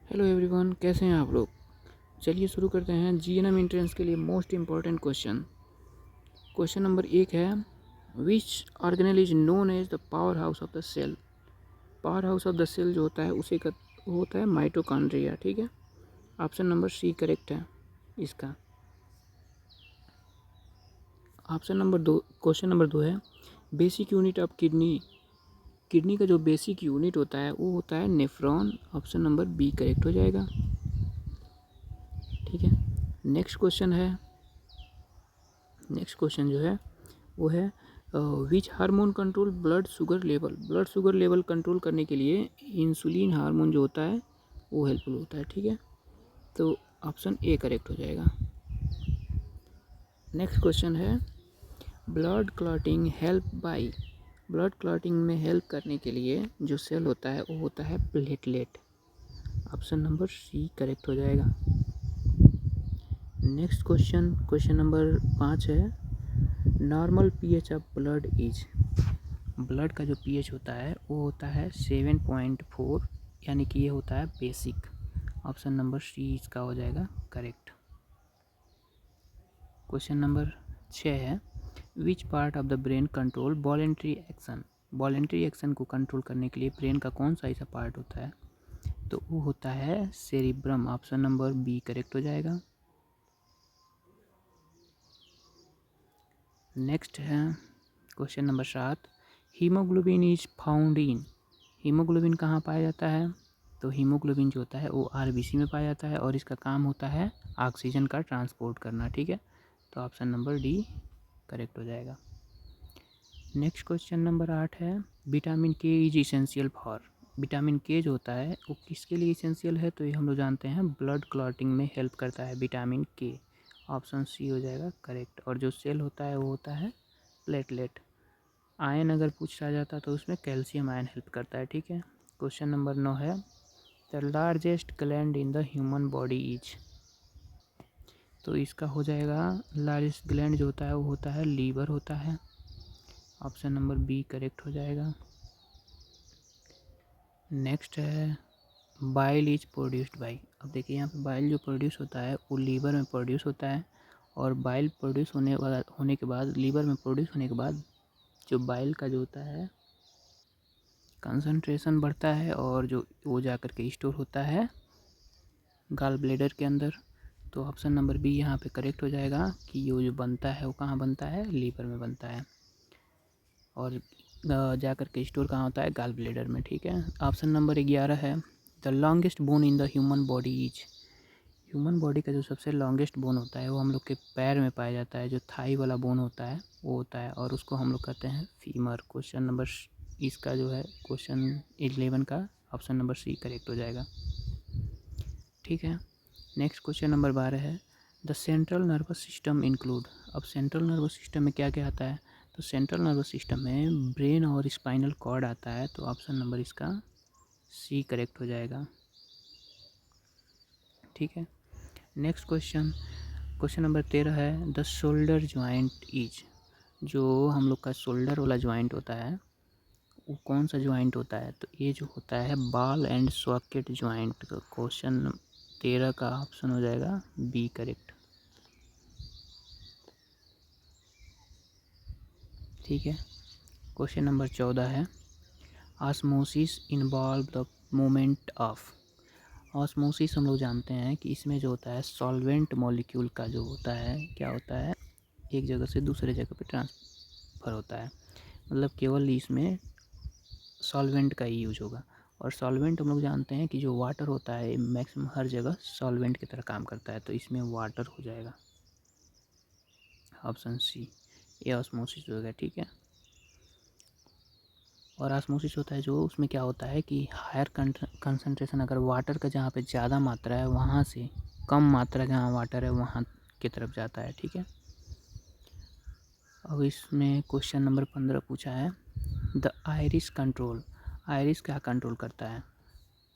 Hello everyone, कैसे हैं आप लोग। चलिए शुरू करते हैं जीएनएम एंट्रेंस के लिए most important question. Question number 1 है, which organelle is known as the powerhouse of the cell. Powerhouse of the cell जो होता है उसी का वो होता है माइटोकॉन्ड्रिया। ठीक है, ऑप्शन नंबर सी करेक्ट है इसका। ऑप्शन नंबर 2, क्वेश्चन नंबर 2 है, basic unit of kidney. Kidney का जो बेसिक यूनिट होता है वो होता है nephron. Option number B correct हो जाएगा। ठीक है, नेक्स्ट क्वेश्चन जो है वो है, which hormone control blood sugar level. Blood sugar level control करने के लिए इंसुलिन हार्मोन जो होता है वो हेल्पफुल होता है। ठीक है, तो ऑप्शन ए करेक्ट हो जाएगा। नेक्स्ट क्वेश्चन है, blood clotting help by. Blood clotting में हेल्प करने के लिए जो सेल होता है वो होता है platelet. Option number C correct हो जाएगा। नेक्स्ट क्वेश्चन नंबर 5 है, normal pH of blood is. Blood का जो पीएच होता है वो होता है 7.4, यानी कि ये होता है बेसिक। ऑप्शन नंबर सी इसका हो जाएगा करेक्ट। क्वेश्चन नंबर 6 है, which part of the brain control voluntary action. Voluntary action को कंट्रोल करने के लिए ब्रेन का कौन सा ऐसा पार्ट होता है, तो वो होता है cerebrum. Option number B correct हो जाएगा। नेक्स्ट है question number 7, haemoglobin is found in. Haemoglobin कहाँ पाया जाता है, तो हीमोग्लोबिन जो होता है वो आरबीसी में पाया जाता है और इसका काम होता है ऑक्सीजन का ट्रांसपोर्ट करना। ठीक है, तो ऑप्शन नंबर डी करेक्ट हो जाएगा। नेक्स्ट क्वेश्चन नंबर 8 है, विटामिन के इज इसेंशियल फॉर। विटामिन के जो होता है वो किसके लिए इसेंशियल है, तो ये हम लोग जानते हैं ब्लड क्लॉटिंग में हेल्प करता है विटामिन के। ऑप्शन सी हो जाएगा करेक्ट। और जो सेल होता है वो होता है प्लेटलेट। आयन अगर पूछा जाता तो उसमें कैल्शियम आयन हेल्प करता है। ठीक है, क्वेश्चन नंबर 9 है, the largest gland in the human body is. तो इसका हो जाएगा लार्जेस्ट ग्लैंड जो होता है वो होता है लीवर होता है। ऑप्शन नंबर बी करेक्ट हो जाएगा। नेक्स्ट है, बाइल इज प्रोड्यूस्ड बाई। अब देखिए यहाँ पे बाइल जो प्रोड्यूस होता है वो लीवर में प्रोड्यूस होता है, और बाइल प्रोड्यूस होने के बाद लीवर में प्रोड्यूस होने के बाद जो बाइल का जो होता है कंसंट्रेशन बढ़ता है और जो वो जा कर के स्टोर होता है गॉल ब्लैडर के अंदर। तो ऑप्शन नंबर बी यहाँ पे करेक्ट हो जाएगा कि ये जो बनता है वो कहाँ बनता है, लीवर में बनता है, और जा कर के स्टोर कहाँ होता है, गॉल ब्लैडर में। ठीक है, ऑप्शन नंबर 11 है, the longest bone in the human body is. Human body का जो सबसे लॉन्गेस्ट बोन होता है वो हम लोग के पैर में पाया जाता है। जो थाई वाला बोन होता है वो होता है, और उसको हम लोग कहते हैं फीमर। क्वेश्चन नंबर इसका जो है क्वेश्चन 11 का ऑप्शन नंबर सी करेक्ट हो जाएगा। ठीक है, नेक्स्ट क्वेश्चन नंबर 12 है, the central nervous system include. अब सेंट्रल नर्वस सिस्टम में क्या क्या आता है, तो सेंट्रल नर्वस सिस्टम में ब्रेन और स्पाइनल कॉर्ड आता है। तो ऑप्शन नंबर इसका सी करेक्ट हो जाएगा। ठीक है, नेक्स्ट क्वेश्चन नंबर 13 है, द शोल्डर ज्वाइंट इज। जो हम लोग का शोल्डर वाला ज्वाइंट होता है वो कौन सा ज्वाइंट होता है, तो ये जो होता है बॉल एंड सॉकेट ज्वाइंट। तो क्वेश्चन 13 का ऑप्शन हो जाएगा बी करेक्ट। ठीक है, क्वेश्चन नंबर 14 है, osmosis involve the movement of. Osmosis हम लोग जानते हैं कि इसमें जो होता है सॉल्वेंट मॉलिक्यूल का जो होता है क्या होता है, एक जगह से दूसरे जगह पे ट्रांसफ़र होता है। मतलब केवल इसमें सॉल्वेंट का ही यूज होगा, और सॉल्वेंट हम लोग जानते हैं कि जो वाटर होता है मैक्सिमम हर जगह सॉल्वेंट की तरह काम करता है। तो इसमें वाटर हो जाएगा, ऑप्शन सी ये ऑस्मोसिस हो गया। ठीक है, और ऑस्मोसिस होता है जो उसमें क्या होता है कि हायर कंसंट्रेशन अगर वाटर का जहाँ पे ज़्यादा मात्रा है वहाँ से कम मात्रा जहाँ वाटर है वहाँ की तरफ जाता है। ठीक है, अब इसमें क्वेश्चन नंबर 15 पूछा है, द आइरिस कंट्रोल। आइरिस क्या कंट्रोल करता है,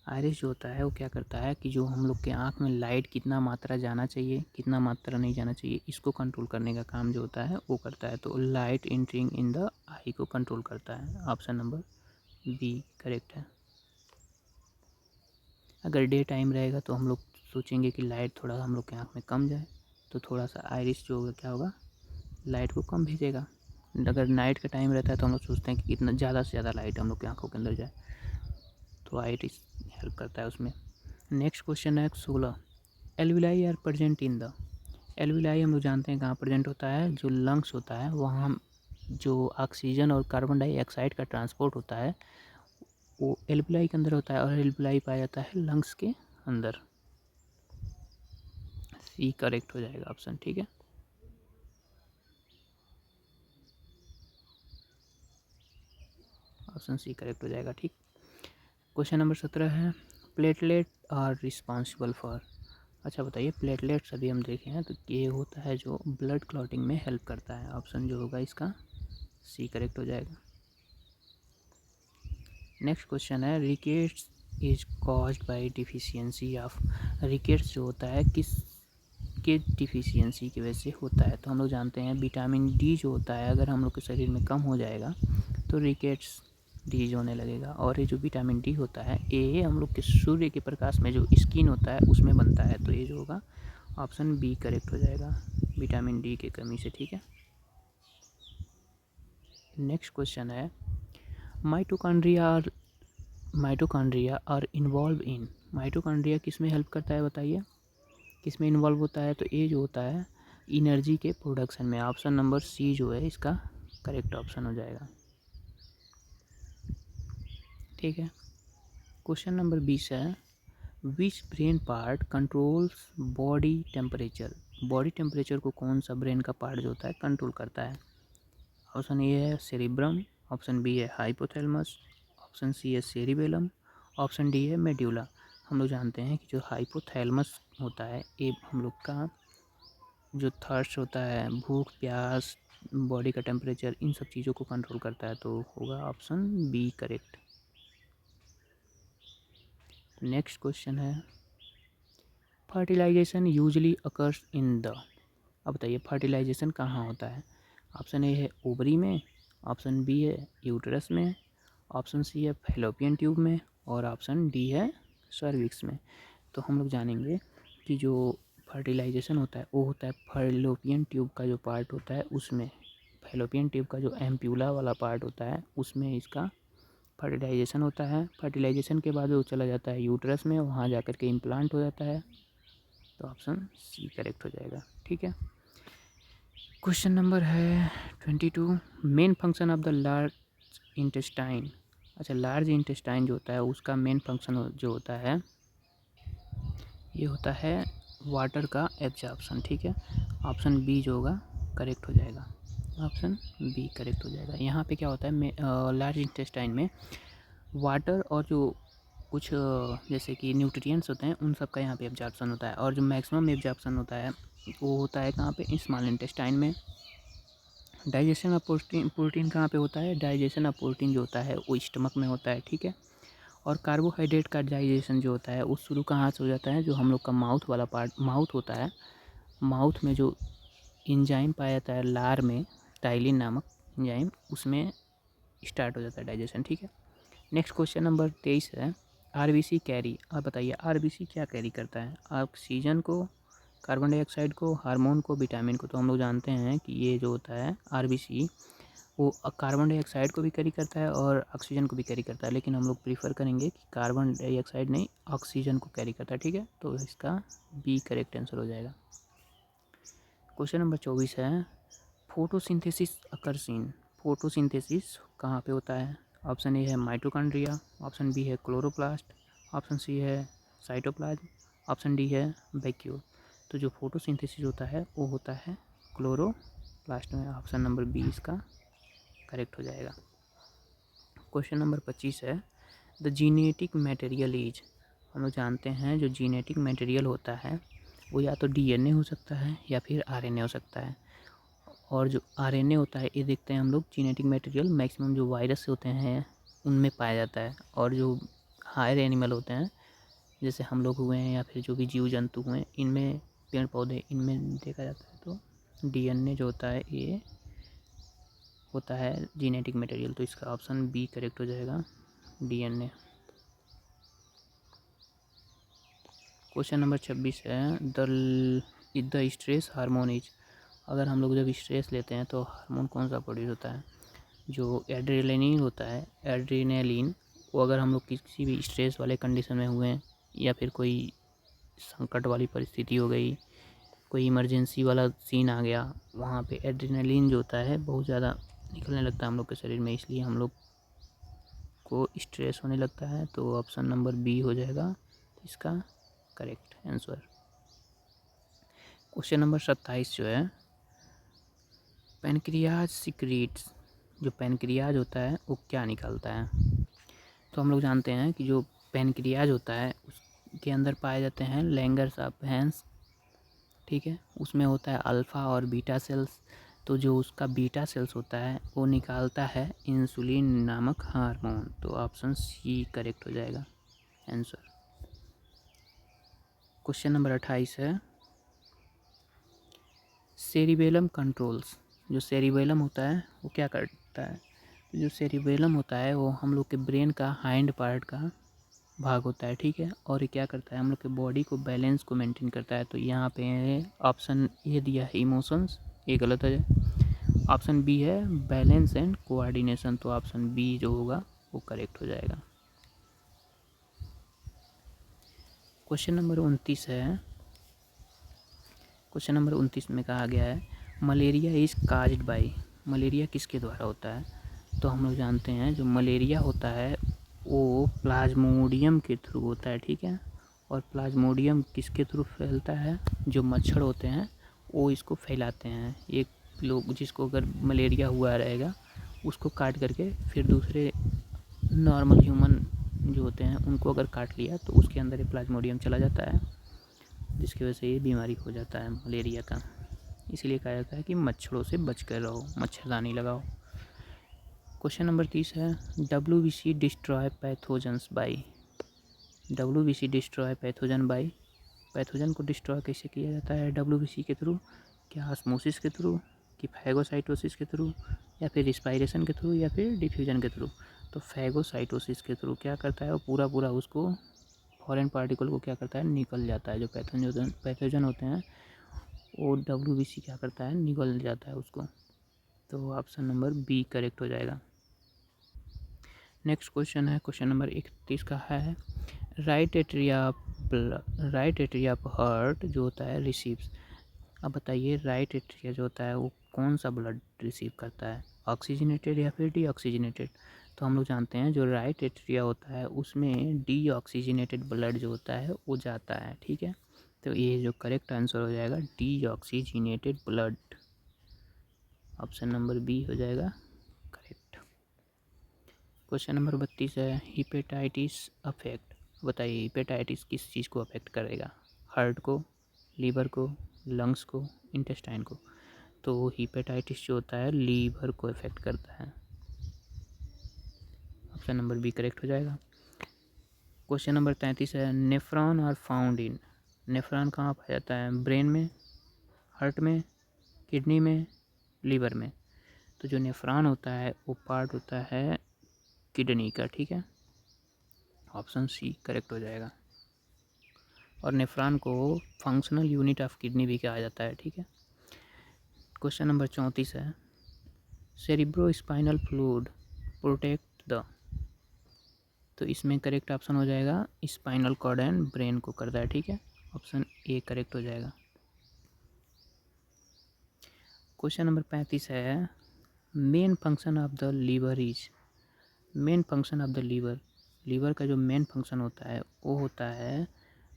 आइरिस जो होता है वो क्या करता है कि जो हम लोग के आँख में लाइट कितना मात्रा जाना चाहिए कितना मात्रा नहीं जाना चाहिए इसको कंट्रोल करने का काम जो होता है वो करता है। तो लाइट एंट्रिंग इन द आई को कंट्रोल करता है। ऑप्शन नंबर बी करेक्ट है। अगर डे टाइम रहेगा तो हम लोग सोचेंगे कि लाइट थोड़ा हम लोग के आँख में कम जाए, तो थोड़ा सा आइरिस जो होगा क्या होगा, लाइट को कम भेजेगा। अगर नाइट का टाइम रहता है तो हम लोग सोचते हैं कि कितना ज़्यादा से ज़्यादा लाइट हम लोग की आँखों के अंदर जाए, तो आइरिस हेल्प करता है उसमें। नेक्स्ट क्वेश्चन है 16, alveoli are present in the, alveoli हम लोग जानते हैं कहाँ प्रेजेंट होता है, जो लंग्स होता है वहाँ हम जो ऑक्सीजन और कार्बन डाइऑक्साइड का ट्रांसपोर्ट होता है वो एल्विलाई के अंदर होता है, और एल्विलाई पाया जाता है लंग्स के अंदर। सी करेक्ट हो जाएगा ऑप्शन, ठीक है। ऑप्शन सी करेक्ट हो जाएगा, ठीक। क्वेश्चन नंबर 17 है, प्लेटलेट आर रिस्पॉन्सिबल फॉर, अच्छा बताइए, प्लेटलेट्स अभी हम देखे हैं तो ये होता है जो ब्लड क्लॉटिंग में हेल्प करता है, ऑप्शन जो होगा इसका सी करेक्ट हो जाएगा। नेक्स्ट क्वेश्चन है, rickets is caused by deficiency of, rickets जो होता है किस के डिफिशियंसी की वजह से होता है, तो हम लोग जानते हैं विटामिन डी जो होता है अगर हम लोग के शरीर में कम हो जाएगा तो रिकेट्स डिजीज होने लगेगा। और ये जो विटामिन डी होता है ये हम लोग के सूर्य के प्रकाश में जो स्किन होता है उसमें बनता है, तो ये जो होगा ऑप्शन बी करेक्ट हो जाएगा, विटामिन डी की कमी से, ठीक है। नेक्स्ट क्वेश्चन है, mitochondria are involve in, mitochondria किस में हेल्प करता है बताइए, किस में इन्वॉल्व होता है, तो ये जो होता है एनर्जी के प्रोडक्शन में, ऑप्शन नंबर सी जो है इसका करेक्ट ऑप्शन हो जाएगा, ठीक है। क्वेश्चन नंबर 20 है, which brain part controls body temperature, body temperature को कौन सा ब्रेन का पार्ट जो होता है कंट्रोल करता है, ऑप्शन ए है सेरिब्रम, ऑप्शन बी है हाइपोथैलेमस, ऑप्शन सी है सेरिबेलम, ऑप्शन डी है मेड्यूला। हम लोग जानते हैं कि जो हाइपोथैलेमस होता है ये हम लोग का जो थर्स्ट होता है, भूख प्यास बॉडी का टेम्परेचर इन सब चीज़ों को कंट्रोल करता है, तो होगा option b correct. Next question है, fertilisation usually occurs in the, अब बताइए फर्टिलाइजेशन कहाँ होता है, ऑप्शन ए है ओवरी में, ऑप्शन बी है यूटरस में, ऑप्शन सी है फैलोपियन ट्यूब में, और ऑप्शन डी है सर्विक्स में। तो हम लोग जानेंगे कि जो फर्टिलाइजेशन होता है वो होता है फैलोपियन ट्यूब का जो पार्ट होता है उसमें, फैलोपियन ट्यूब का जो एम्प्यूला वाला पार्ट होता है उसमें इसका फर्टिलाइजेशन होता है। फर्टिलाइजेशन के बाद वो चला जाता है यूट्रस में, वहाँ जाकर के इम्प्लांट हो जाता है, तो ऑप्शन सी करेक्ट हो जाएगा, ठीक है। क्वेश्चन नंबर है 22, main function of the large intestine, अच्छा लार्ज इंटेस्टाइन जो होता है उसका मेन फंक्शन जो होता है ये होता है वाटर का एब्जॉर्प्शन, ठीक है। ऑप्शन बी जो होगा करेक्ट हो जाएगा, ऑप्शन बी करेक्ट हो जाएगा। यहाँ पे क्या होता है लार्ज इंटेस्टाइन में वाटर और जो कुछ जैसे कि न्यूट्रिएंट्स होते हैं उन सब का यहाँ पे एब्जॉर्प्शन होता है, और जो मैक्सिमम एब्जॉर्प्शन होता है वो होता है कहाँ पे, स्मॉल इंटेस्टाइन में। डाइजेशन ऑफ प्रोटीन कहाँ पे होता है, डाइजेशन ऑफ प्रोटीन जो होता है वो स्टमक में होता है, ठीक है। और कार्बोहाइड्रेट का डाइजेशन जो होता है वो शुरू कहाँ से हो जाता है, जो हम लोग का माउथ वाला पार्ट माउथ होता है, माउथ में जो इंजाइम पाया जाता है लार में, टाइलिन नामक इंजाइम, उसमें स्टार्ट हो जाता है डाइजेशन, ठीक है। नेक्स्ट क्वेश्चन नंबर 23 है, आरबीसी कैरी, आप बताइए आरबीसी क्या कैरी करता है, ऑक्सीजन को, कार्बन डाइऑक्साइड को, हार्मोन को, विटामिन को। तो हम लोग जानते हैं कि ये जो होता है आरबीसी वो कार्बन डाइऑक्साइड को भी कैरी करता है और ऑक्सीजन को भी कैरी करता है, लेकिन हम लोग प्रीफर करेंगे कि कार्बन डाइऑक्साइड नहीं ऑक्सीजन को कैरी करता है, ठीक है। तो इसका बी करेक्ट आंसर हो जाएगा। क्वेश्चन नंबर 24 है, फोटोसिंथेसिस अकर्स इन, फोटोसिंथेसिस कहाँ पे होता है, ऑप्शन ए है माइटोकॉन्ड्रिया, ऑप्शन बी है क्लोरोप्लास्ट, ऑप्शन सी है साइटोप्लाज्म, ऑप्शन डी है वैक्यूल। तो जो फोटोसिंथेसिस होता है वो होता है क्लोरोप्लास्ट में, ऑप्शन नंबर बी इसका करेक्ट हो जाएगा। क्वेश्चन नंबर 25 है, द जीनेटिक मटेरियल इज, हम लोग जानते हैं जो जीनेटिक मटेरियल होता है वो या तो डीएनए हो सकता है या फिर आरएनए हो सकता है, और जो आरएनए होता है ये देखते हैं हम लोग जीनेटिक मटेरियल मैक्सिमम जो वायरस होते हैं उनमें पाया जाता है, और जो हायर एनिमल होते हैं जैसे हम लोग हुए हैं या फिर जो भी जीव जंतु हुए इनमें, पेड़ पौधे इनमें देखा जाता है, तो डीएनए जो होता है ये होता है जीनेटिक मटेरियल, तो इसका ऑप्शन बी करेक्ट हो जाएगा, डीएनए। क्वेश्चन नंबर 26 है द स्ट्रेस हार्मोन इज। अगर हम लोग जब स्ट्रेस लेते हैं तो हार्मोन कौन सा प्रोड्यूस होता है? जो एड्रेनलिन होता है, एड्रेनलिन, वो अगर हम लोग किसी भी स्ट्रेस वाले कंडीशन में हुए हैं या फिर कोई संकट वाली परिस्थिति हो गई, कोई इमरजेंसी वाला सीन आ गया, वहाँ पे एड्रेनलिन जो होता है बहुत ज़्यादा निकलने लगता है हम लोग के शरीर में, इसलिए हम लोग को स्ट्रेस होने लगता है। तो ऑप्शन नंबर बी हो जाएगा इसका करेक्ट आंसर। क्वेश्चन नंबर 27 जो है, पैनक्रियाज सीक्रेट्स, जो पैनक्रियाज होता है वो क्या निकालता है? तो हम लोग जानते हैं कि जो पैनक्रियाज होता है उसके अंदर पाए जाते हैं लैंगर्स ऑफ हैंस, ठीक है, उसमें होता है अल्फ़ा और बीटा सेल्स। तो जो उसका बीटा सेल्स होता है वो निकालता है इंसुलिन नामक हार्मोन। तो ऑप्शन सी करेक्ट हो जाएगा आंसर। क्वेश्चन नंबर 28 है, सेरिबेलम कंट्रोल्स। जो सेरिबेलम होता है वो क्या करता है? तो जो सेरिबेलम होता है वो हम लोग के ब्रेन का हाइंड पार्ट का भाग होता है, ठीक है, और ये क्या करता है, हम लोग के बॉडी को बैलेंस को मेंटेन करता है। तो यहाँ पे ऑप्शन ए दिया है इमोशंस, ये गलत है। ऑप्शन बी है बैलेंस एंड कोऑर्डिनेशन, तो ऑप्शन बी जो होगा वो करेक्ट हो जाएगा। क्वेश्चन नंबर 29 है, क्वेश्चन नंबर 29 में कहा गया है malaria is caused by. Malaria किसके द्वारा होता है? तो हम लोग जानते हैं जो मलेरिया होता है वो प्लाज्मोडियम के थ्रू होता है, ठीक है, और प्लाज्मोडियम किसके थ्रू फैलता है? जो मच्छर होते हैं वो इसको फैलाते हैं। एक लोग जिसको अगर मलेरिया हुआ रहेगा उसको काट करके फिर दूसरे नॉर्मल ह्यूमन जो होते हैं उनको अगर काट लिया तो उसके अंदर ये प्लाज्मोडियम चला जाता है, जिसकी वजह से ये बीमारी हो जाता है मलेरिया का। इसीलिए कहा जाता है कि मच्छरों से बच कर रहो, मच्छरदानी लगाओ। क्वेश्चन नंबर 30 है, WBC destroy pathogens by. WBC destroy pathogen by, pathogen को डिस्ट्रॉय कैसे किया जाता है WBC के थ्रू? क्या ऑस्मोसिस के थ्रू, कि फैगोसाइटोसिस के थ्रू, या फिर रिस्पायरेशन के थ्रू, या फिर डिफ्यूजन के थ्रू? तो फैगोसाइटोसिस के थ्रू क्या करता है वो पूरा उसको फॉरेन पार्टिकल को क्या करता है, निकल जाता है। जो पैथोजन होते हैं वो WBC क्या करता है, निकल जाता है उसको। तो ऑप्शन नंबर बी करेक्ट हो जाएगा। नेक्स्ट क्वेश्चन है, क्वेश्चन नंबर 31 का है, राइट एट्रिया ऑफ हार्ट जो होता है रिसीव्स। अब बताइए राइट एट्रिया जो होता है वो कौन सा ब्लड रिसीव करता है, ऑक्सीजनेटेड या फिर डीऑक्सीजनेटेड? तो हम लोग जानते हैं जो राइट एट्रिया होता है उसमें डीऑक्सीजनेटेड ब्लड जो होता है वो जाता है, ठीक है। तो ये जो करेक्ट आंसर हो जाएगा deoxygenated blood, option number B हो जाएगा करेक्ट। क्वेश्चन नंबर 32 है, हिपेटाइटिस अफेक्ट। बताइए हिपेटाइटिस किस चीज़ को अफेक्ट करेगा? हार्ट को, लीवर को, लंग्स को, इंटेस्टाइन को? तो हिपेटाइटिस जो होता है लीवर को अफेक्ट करता है, ऑप्शन नंबर बी करेक्ट हो जाएगा। क्वेश्चन नंबर 33 है, nephron are found in. Nephron कहाँ पाया जाता है? ब्रेन में, हार्ट में, किडनी में, लीवर में? तो जो नेफ्रॉन होता है वो पार्ट होता है किडनी का, ठीक है, ऑप्शन सी करेक्ट हो जाएगा। और नेफ्रॉन को फंक्शनल यूनिट ऑफ किडनी भी कहा जाता है, ठीक है। क्वेश्चन नंबर 34 है, cerebro spinal fluid protect the. तो इसमें करेक्ट ऑप्शन हो जाएगा स्पाइनल कॉर्ड एंड ब्रेन को करता है, ठीक है, ऑप्शन ए करेक्ट हो जाएगा। क्वेश्चन नंबर 35 है, main function of the liver is. Main function of the liver, liver का जो मेन फंक्शन होता है वो होता है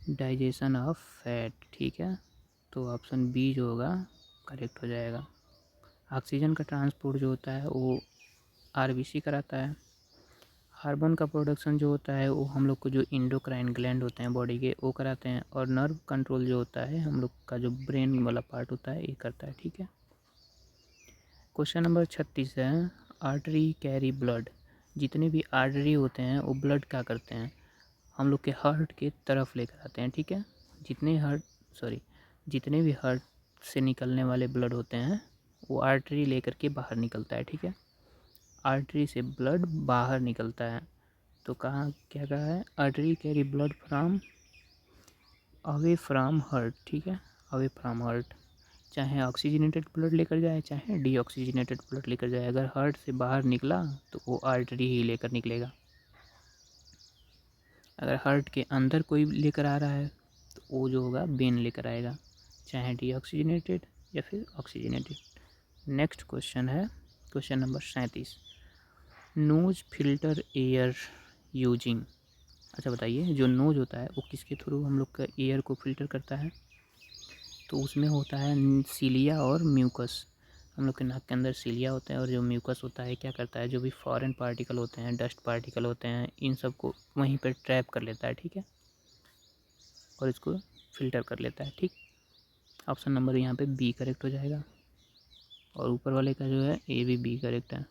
डाइजेशन ऑफ फैट, ठीक है। तो ऑप्शन बी जो होगा करेक्ट हो जाएगा। ऑक्सीजन का ट्रांसपोर्ट जो होता है वो RBC कराता है। हार्मोन का प्रोडक्शन जो होता है वो हम लोग को जो इंडोक्राइन ग्लैंड होते हैं बॉडी के वो कराते हैं। और नर्व कंट्रोल जो होता है हम लोग का जो ब्रेन वाला पार्ट होता है ये करता है, ठीक है। क्वेश्चन नंबर 36 है, आर्टरी कैरी ब्लड। जितने भी आर्टरी होते हैं वो ब्लड क्या करते हैं, हम लोग के हार्ट के तरफ लेकर आते हैं, ठीक है। जितने भी हार्ट से निकलने वाले ब्लड होते हैं वो आर्टरी लेकर के बाहर निकलता है, ठीक है। आर्टरी से ब्लड बाहर निकलता है। तो कहाँ क्या कहा है, artery carry blood from away from heart, ठीक है, अवे फ्राम हार्ट, चाहे ऑक्सीजनेटेड ब्लड लेकर जाए चाहे डीऑक्सीजनेटेड ब्लड लेकर जाए, अगर हार्ट से बाहर निकला तो वो आर्टरी ही लेकर निकलेगा। अगर हार्ट के अंदर कोई लेकर आ रहा है तो वो जो होगा वेन लेकर आएगा, चाहे डीऑक्सीजनेटेड या फिर ऑक्सीजनेटेड। नेक्स्ट क्वेश्चन है question number 37, nose filter air using. अच्छा बताइए, जो नोज होता है वो किसके थ्रू हम लोग का एयर को फिल्टर करता है? तो उसमें होता है सीलिया और म्यूकस। हम लोग के नाक के अंदर सीलिया होता है और जो म्यूकस होता है क्या करता है, जो भी फॉरेन पार्टिकल होते हैं, डस्ट पार्टिकल होते हैं, इन सब को वहीं पर ट्रैप कर लेता है, ठीक है, और इसको फिल्टर कर लेता है, ठीक। ऑप्शन नंबर यहाँ पे बी करेक्ट हो जाएगा, और ऊपर वाले का जो है ए भी करेक्ट है।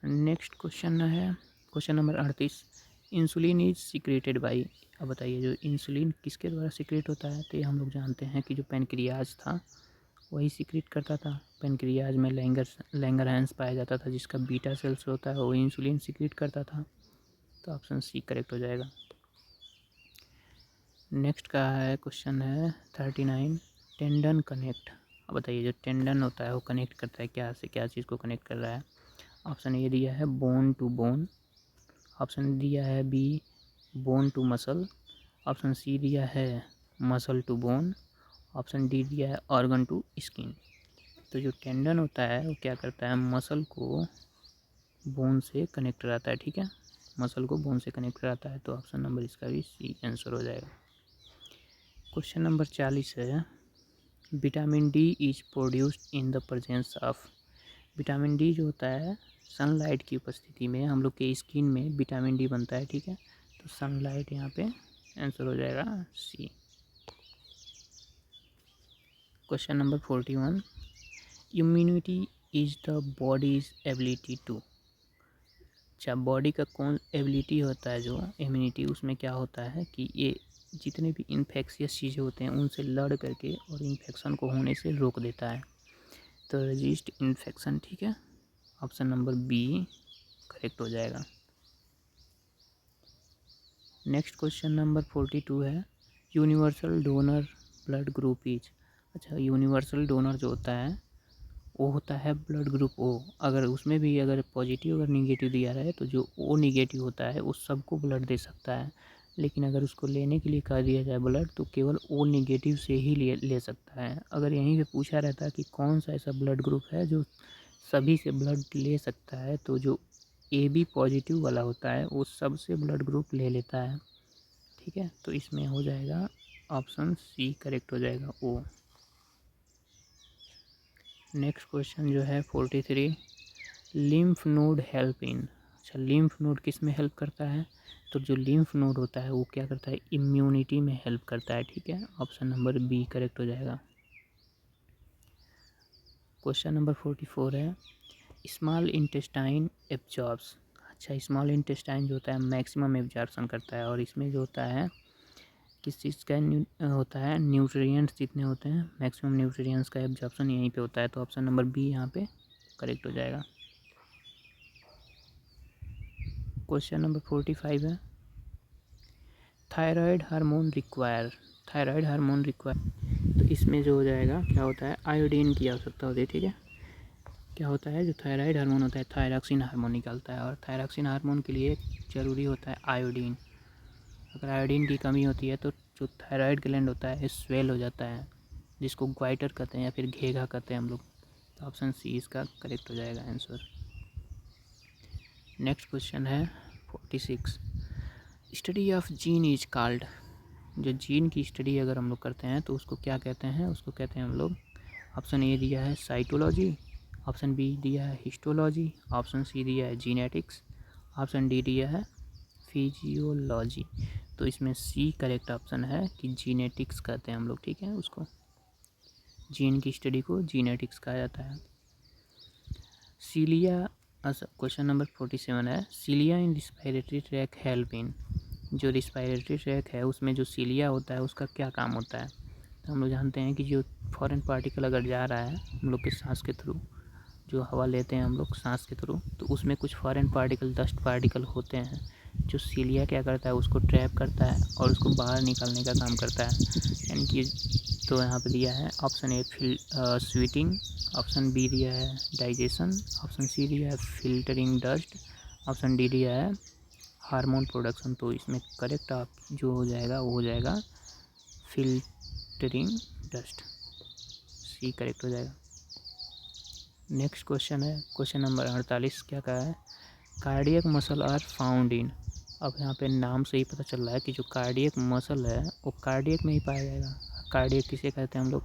नेक्स्ट क्वेश्चन है question number 38, insulin is secreted by. अब बताइए, जो इंसुलिन किसके द्वारा सीक्रेट होता है? तो ये हम लोग जानते हैं कि जो पेनक्रियाज था वही सीक्रेट करता था। पेनक्रियाज में लैंगरहैंस पाया जाता था, जिसका बीटा सेल्स होता है वो इंसुलिन सीक्रेट करता था। तो ऑप्शन सी करेक्ट हो जाएगा। नेक्स्ट का है क्वेश्चन है 39, टेंडन कनेक्ट। अब बताइए, जो टेंडन होता है वो कनेक्ट करता है क्या से, क्या चीज़ को कनेक्ट कर रहा है? ऑप्शन ए दिया है बोन टू बोन, ऑप्शन दिया है B bone to muscle, option C दिया है muscle to bone, option D दिया है ऑर्गन टू स्किन। तो जो टेंडन होता है वो क्या करता है, मसल को बोन से कनेक्ट कराता है, ठीक है, मसल को बोन से कनेक्ट कराता है। तो ऑप्शन नंबर इसका भी सी आंसर हो जाएगा। क्वेश्चन नंबर 40 है, vitamin D is produced in the presence of. Vitamin D जो होता है सनलाइट की उपस्थिति में हम लोग के स्किन में विटामिन डी बनता है, ठीक है, तो सनलाइट यहाँ पे आंसर हो जाएगा c. Question number 41, immunity is the body's ability to. अच्छा, बॉडी का कौन एबिलिटी होता है, जो इम्यूनिटी, उसमें क्या होता है कि ये जितने भी इन्फेक्शियस चीज़ें होते हैं उनसे लड़ करके और इन्फेक्शन को होने से रोक देता है। तो रेजिस्ट इन्फेक्शन, ठीक है, ऑप्शन नंबर बी करेक्ट हो जाएगा। नेक्स्ट क्वेश्चन नंबर 42 है, universal donor blood group is. अच्छा, यूनिवर्सल डोनर जो होता है वो होता है ब्लड ग्रुप ओ। अगर उसमें भी अगर पॉजिटिव अगर निगेटिव दिया रहे तो जो ओ निगेटिव होता है उस सबको ब्लड दे सकता है, लेकिन अगर उसको लेने के लिए कह दिया जाए ब्लड तो केवल ओ निगेटिव से ही ले सकता है। अगर यहीं पे पूछा रहता है कि कौन सा ऐसा ब्लड ग्रुप है जो सभी से ब्लड ले सकता है, तो जो ए बी पॉजिटिव वाला होता है वो सबसे ब्लड ग्रुप ले लेता है, ठीक है, तो इसमें हो जाएगा ऑप्शन सी करेक्ट हो जाएगा, ओ। नेक्स्ट क्वेश्चन जो है 43, लिम्फ नोड हेल्प इन। अच्छा, लिम्फ नोड किस में हेल्प करता है? तो जो लिम्फ नोड होता है वो क्या करता है, इम्यूनिटी में हेल्प करता है, ठीक है, ऑप्शन नंबर बी करेक्ट हो जाएगा। क्वेश्चन नंबर 44 है, स्मॉल इंटेस्टाइन एब्जॉर्ब्स। अच्छा, स्मॉल इंटेस्टाइन जो होता है मैक्सिमम एब्जॉर्प्शन करता है, और इसमें जो होता है किस चीज़ का होता है, न्यूट्रिएंट्स जितने होते हैं मैक्सिमम न्यूट्रिएंट्स का एब्जॉर्प्शन यहीं पे होता है। तो ऑप्शन नंबर बी यहाँ पे करेक्ट हो जाएगा। क्वेश्चन नंबर 45 है, thyroid hormone require. Thyroid hormone require, तो इसमें जो हो जाएगा क्या होता है, आयोडीन की आवश्यकता होती है, ठीक है। क्या होता है, जो थायराइड हार्मोन होता है थायरॉक्सिन हार्मोन निकालता है, और थायरॉक्सिन हार्मोन के लिए ज़रूरी होता है आयोडीन। अगर आयोडीन की कमी होती है तो जो थायराइड ग्लैंड होता है स्वेल हो जाता है, जिसको ग्वाइटर कहते हैं या फिर घेघा कहते हैं हम लोग। तो ऑप्शन सी इसका करेक्ट हो जाएगा आंसर। नेक्स्ट क्वेश्चन है 46, study of gene is called. जो जीन की स्टडी अगर हम लोग करते हैं तो उसको क्या कहते हैं, उसको कहते हैं हम लोग, ऑप्शन ए दिया है साइटोलॉजी, ऑप्शन बी दिया है हिस्टोलॉजी, ऑप्शन सी दिया है जीनेटिक्स, ऑप्शन डी दिया है फिजियोलॉजी। तो इसमें सी करेक्ट ऑप्शन है कि जीनेटिक्स कहते हैं हम लोग, ठीक है, उसको जीन की स्टडी को जीनेटिक्स कहा जाता है। सीलिया, क्वेश्चन नंबर 47 है, सीलिया इन रिस्पायरेटरी ट्रैक हेल्प इन। जो रिस्पायरेटरी ट्रैक है उसमें जो सीलिया होता है उसका क्या काम होता है? तो हम लोग जानते हैं कि जो फॉरेन पार्टिकल अगर जा रहा है हम लोग के सांस के थ्रू, जो हवा लेते हैं हम लोग सांस के थ्रू, तो उसमें कुछ फॉरेन पार्टिकल डस्ट पार्टिकल होते हैं जो सीलिया क्या करता है, उसको ट्रैप करता है और उसको बाहर निकालने का काम करता है, यानी कि तो यहाँ पे दिया है option A sweating, option B दिया है डाइजेशन, ऑप्शन सी दिया है फिल्टरिंग डस्ट, ऑप्शन डी दिया है हार्मोन प्रोडक्शन। तो इसमें करेक्ट आप जो हो जाएगा वो हो जाएगा फिल्टरिंग डस्ट, सी करेक्ट हो जाएगा। नेक्स्ट क्वेश्चन है क्वेश्चन नंबर 48, क्या कहा है, cardiac muscle are found in. अब यहाँ पे नाम से ही पता चल रहा है कि जो कार्डियक मसल है वो कार्डियक में ही पाया जाएगा। कार्डियक किसे कहते हैं हम लोग,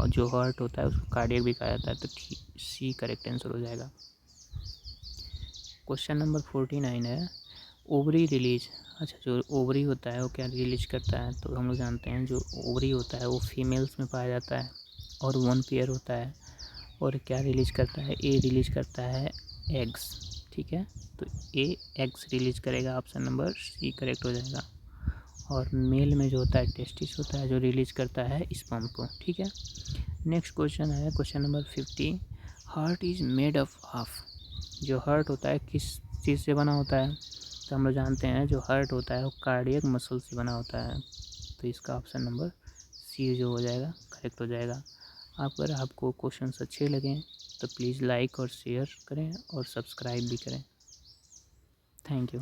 जो हार्ट होता है उसको कार्डियक भी कहा जाता है, तो सी करेक्ट आंसर हो जाएगा। क्वेश्चन नंबर 49 है, ओवरी रिलीज। अच्छा, जो ओवरी होता है वो क्या रिलीज करता है, तो हम लोग जानते हैं जो ओवरी होता है वो फीमेल्स में पाया जाता है और वन पेयर होता है, और क्या रिलीज करता है, ए रिलीज करता है एग्स, ठीक है, तो ए एग्स रिलीज करेगा, ऑप्शन नंबर सी करेक्ट हो जाएगा। और मेल में जो होता है टेस्टिस होता है जो रिलीज करता है स्पर्म को, ठीक है। नेक्स्ट क्वेश्चन है question number 50, heart is made of. जो हार्ट होता है किस चीज़ से बना होता है, तो हम लोग जानते हैं जो हार्ट होता है वो कार्डियक मसल से बना होता है, तो इसका ऑप्शन नंबर सी जो हो जाएगा करेक्ट हो जाएगा। अगर आपको क्वेश्चंस अच्छे लगें तो प्लीज़ लाइक और शेयर करें और सब्सक्राइब भी करें। Thank you.